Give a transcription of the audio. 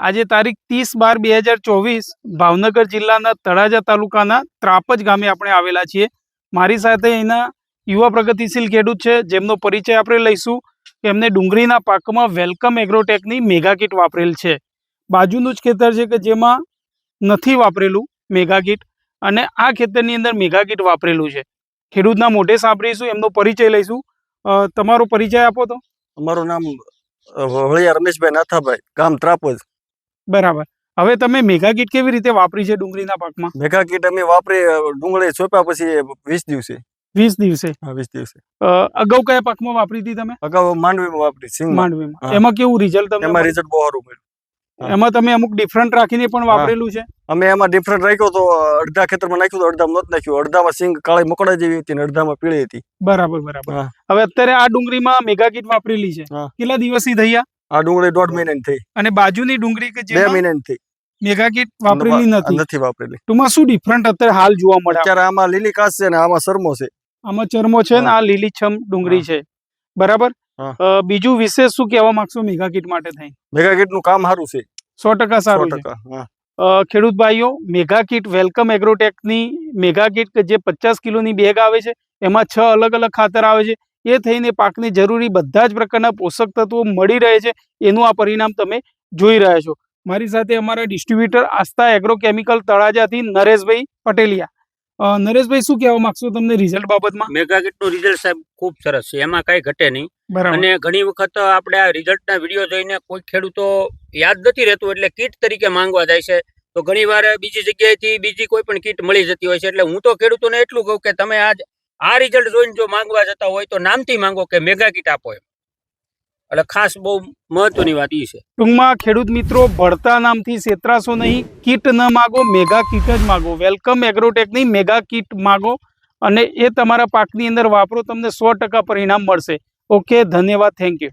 આજે તારીખ 30/12/2024 ભાવનગર જિલ્લાના તળાજા તાલુકાના ત્રાપજ ગામે આપણે આવેલા છીએ. મારી સાથે અહીંના યુવા પ્રગતિશીલ ખેડૂત છે, જેમનો પરિચય આપણે લઈશું કે એમને ડુંગળીના પાકમાં વેલકમ એગ્રોટેકની મેગા કીટ વાપરેલ છે. બાજુનું જ ખેતર છે કે જેમાં નથી વાપરેલું મેગા કીટ, અને આ ખેતરની અંદર મેગા કીટ વાપરેલું છે. ખેડૂતના મોઢે સાંભળીશું, એમનો પરિચય લઈશું. તમારો પરિચય આપો તો. અમારું નામ વળિયા રમેશભાઈ નાથાભાઈ, ગામ ત્રાપજ. બરાબર. હવે તમે મેગા કીટ કેવી રીતે વાપરી છે ડુંગળીના પાકમાં? મેગા કીટ અમે વાપરી ડુંગળી સોંપ્યા પછી 20 દિવસે. 20 દિવસે? હા, 20 દિવસે. અગાઉ કયા પાકમાં વાપરી હતી તમે? અગાઉ માંડવીમાં વાપરી, સિંગમાં. માંડવીમાં. એમાં કેવું રિઝલ્ટ તમને? એમાં રિઝલ્ટ બહુ સારું મળ્યું. એમાં તમે અમુક ડિફરન્ટ રાખીને પણ વાપરેલું છે? અમે એમાં ડિફરન્ટ રાખ્યો તો અડધા ખેતરમાં નાખ્યું તો અડધામાં નહોતું નાખ્યું. અડધામાં સિંગ કાળી મકોડા જેવી હતી અને અડધામાં પીળી હતી. બરાબર બરાબર. હવે અત્યારે આ ડુંગળીમાં મેગા કીટ વાપરેલી છે, કેટલા દિવસથી થઈ? આ ડુંગળી 1.5 મહિનાની થઈ. અને બાજુની ડુંગળી કે જે 2 મહિનાની થઈ, મેગા કીટ વાપરેલી નથી વાપરેલી. ટૂંકમાં શું ડિફરન્ટ અત્યારે હાલ જોવા મળે? અત્યારે આમાં લીલી કાસ છે ને આમાં ચરમો છે. આમાં ચરમો છે ને આ લીલીછમ ડુંગળી છે. બરાબર. બીજું વિશેષ શું કહેવા માંગશો મેગા કીટ માટે થઈ? મેગા કીટ નું કામ સારું છે, 100% સારું છે. ખેડૂત ભાઈઓ, મેગા કીટ વેલકમ એગ્રોટેકની મેગા કીટ કે જે 50 કિલોની બેગ આવે છે, એમાં 6 અલગ અલગ ખાતર આવે છે. એ થઈને પાકને જરૂરી બધા જ પ્રકારના પોષક તત્વો મળી રહે છે. એનું આ પરિણામ તમે જોઈ રહ્યા છો. મારી સાથે અમારા ડિસ્ટ્રીબ્યુટર આસ્થા એગ્રોકેમિકલ તળાજાથી નરેશભાઈ પટેલિયા. નરેશભાઈ, શું કહેવા માંગશો તમને રિઝલ્ટ બાબતમાં? મેગા કીટનું રિઝલ્ટ સાહેબ ખૂબ સરસ છે, એમાં કઈ ઘટે નહીં. અને ઘણી વખત આપણે આ રિઝલ્ટના વિડીયો જોઈને કોઈ ખેડૂતો યાદ નથી રહેતું, એટલે કીટ તરીકે માંગવા જાય છે. તો ઘણી વાર બીજી જગ્યાએથી બીજી કોઈ પણ કીટ મળી જતી હોય છે. એટલે હું તો ખેડૂતોને એટલું કહું કે તમે આ રિઝલ્ટ જોઈને જો માંગવા જતા હોય તો નામથી માંગો કે મેગા કીટ આપો એમ. એટલે ખાસ બહુ મહત્વની વાત એ છે. ટૂંકમાં ખેડૂત મિત્રો, ભળતા નામથી છેતરાશો નહીં. કીટ ન માગો, મેગા કીટ જ માગો. વેલકમ એગ્રોટેકની મેગા કીટ માગો અને એ તમારા પાકની અંદર વાપરો, તમને 100% પરિણામ મળશે. ઓકે, ધન્યવાદ, થેન્ક યુ.